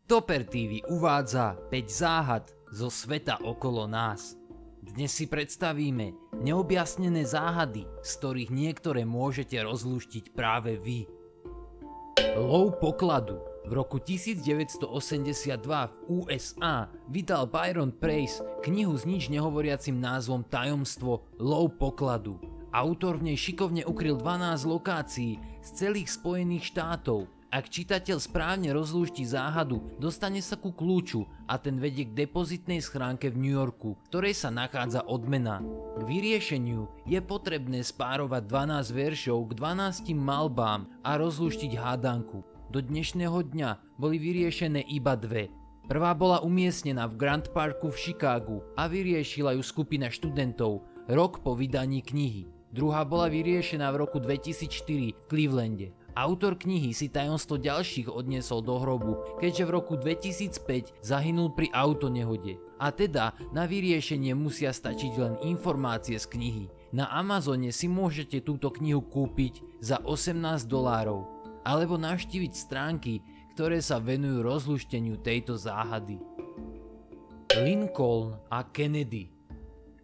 Topper TV uvádza 5 záhad zo sveta okolo nás. Dnes si predstavíme neobjasnené záhady, z ktorých niektoré môžete rozlúštiť práve vy. Lov pokladu. V roku 1982 v USA vydal Byron Preiss knihu s nič nehovoriacim názvom Tajomstvo lov pokladu. Autor v nej šikovne ukryl 12 lokácií z celých Spojených štátov. Ak čitateľ správne rozlúšti záhadu, dostane sa ku kľúču a ten vedie k depozitnej schránke v New Yorku, v ktorej sa nachádza odmena. K vyriešeniu je potrebné spárovať 12 veršov k 12 malbám a rozlúštiť hádanku. Do dnešného dňa boli vyriešené iba dve. Prvá bola umiestnená v Grand Parku v Chicagu a vyriešila ju skupina študentov rok po vydaní knihy. Druhá bola vyriešená v roku 2004 v Clevelande. Autor knihy si tajomstvo ďalších odniesol do hrobu, keďže v roku 2005 zahynul pri autonehode. A teda na vyriešenie musia stačiť len informácie z knihy. Na Amazone si môžete túto knihu kúpiť za $18 alebo navštíviť stránky, ktoré sa venujú rozlušteniu tejto záhady. Lincoln a Kennedy.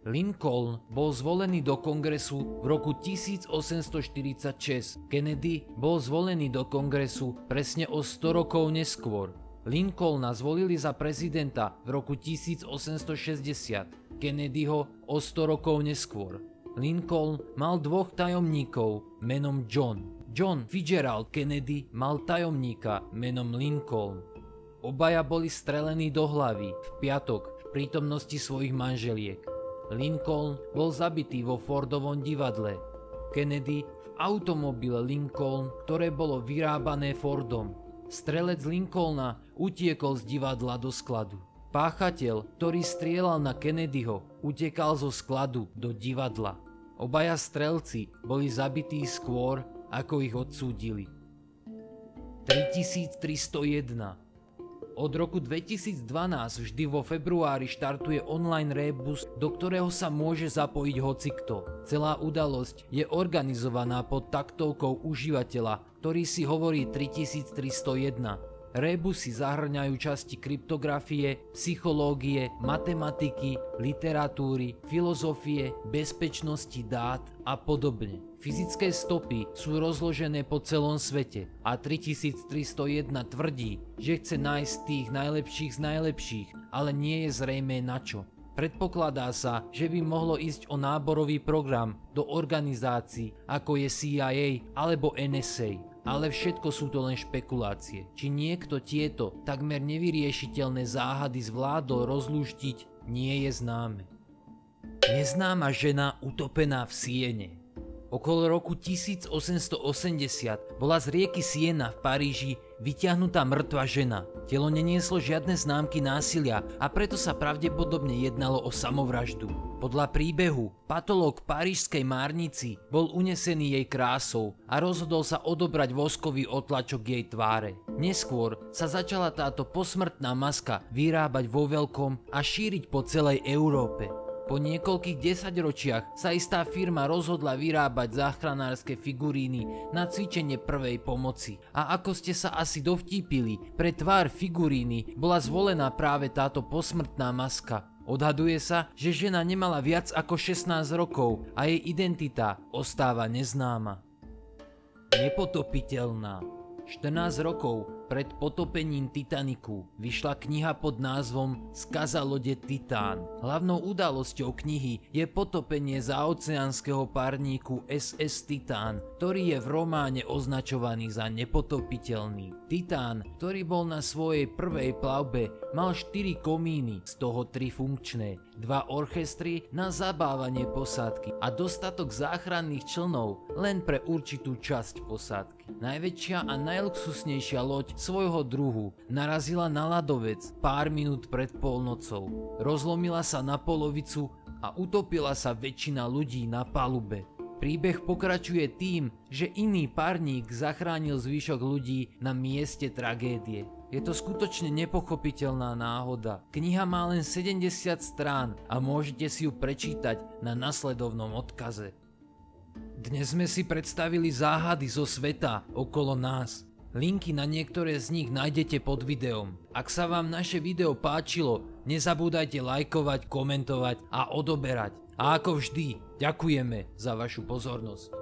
Lincoln bol zvolený do kongresu v roku 1846. Kennedy bol zvolený do kongresu presne o 100 rokov neskôr. Lincolna zvolili za prezidenta v roku 1860, Kennedyho o 100 rokov neskôr. Lincoln mal dvoch tajomníkov menom John. John Fitzgerald Kennedy mal tajomníka menom Lincoln. Obaja boli strelení do hlavy v piatok v prítomnosti svojich manželiek. Lincoln bol zabitý vo Fordovom divadle. Kennedy v automobile Lincoln, ktoré bolo vyrábané Fordom. Strelec Lincolna utiekol z divadla do skladu. Páchateľ, ktorý strieľal na Kennedyho, utekal zo skladu do divadla. Obaja strelci boli zabití skôr, ako ich odsúdili. 3301. Od roku 2012 vždy vo februári štartuje online rébus, do ktorého sa môže zapojiť hocikto. Celá udalosť je organizovaná pod taktovkou užívateľa, ktorý si hovorí 3301. Rébusy zahŕňajú časti kryptografie, psychológie, matematiky, literatúry, filozofie, bezpečnosti dát a podobne. Fyzické stopy sú rozložené po celom svete a 3301 tvrdí, že chce nájsť tých najlepších z najlepších, ale nie je zrejmé na čo. Predpokladá sa, že by mohlo ísť o náborový program do organizácií ako je CIA alebo NSA. Ale všetko sú to len špekulácie. Či niekto tieto takmer nevyriešiteľné záhady zvládol rozlúštiť, nie je známe. Neznáma žena utopená v Siene. Okolo roku 1880 bola z rieky Siena v Paríži vyťahnutá mŕtva žena. Telo nenieslo žiadne známky násilia a preto sa pravdepodobne jednalo o samovraždu. Podľa príbehu, patológ parížskej márnici bol unesený jej krásou a rozhodol sa odobrať voskový otlačok jej tváre. Neskôr sa začala táto posmrtná maska vyrábať vo veľkom a šíriť po celej Európe. Po niekoľkých desaťročiach sa istá firma rozhodla vyrábať záchranárske figuríny na cvičenie prvej pomoci. A ako ste sa asi dovtípili, pre tvár figuríny bola zvolená práve táto posmrtná maska. Odhaduje sa, že žena nemala viac ako 16 rokov a jej identita ostáva neznáma. Nepotopiteľná. 14 rokov pred potopením Titaniku vyšla kniha pod názvom Skaza lode Titán. Hlavnou udalosťou knihy je potopenie zaoceánskeho parníku SS Titán, ktorý je v románe označovaný za nepotopiteľný. Titán, ktorý bol na svojej prvej plavbe, mal 4 komíny, z toho 3 funkčné, 2 orchestry na zabávanie posádky a dostatok záchranných člnov len pre určitú časť posádky. Najväčšia a najluxusnejšia loď svojho druhu narazila na ľadovec pár minút pred polnocou. Rozlomila sa na polovicu a utopila sa väčšina ľudí na palube. Príbeh pokračuje tým, že iný parník zachránil zvyšok ľudí na mieste tragédie. Je to skutočne nepochopiteľná náhoda. Kniha má len 70 strán a môžete si ju prečítať na nasledovnom odkaze. Dnes sme si predstavili záhady zo sveta okolo nás. Linky na niektoré z nich nájdete pod videom. Ak sa vám naše video páčilo, nezabúdajte lajkovať, komentovať a odoberať. A ako vždy, ďakujeme za vašu pozornosť.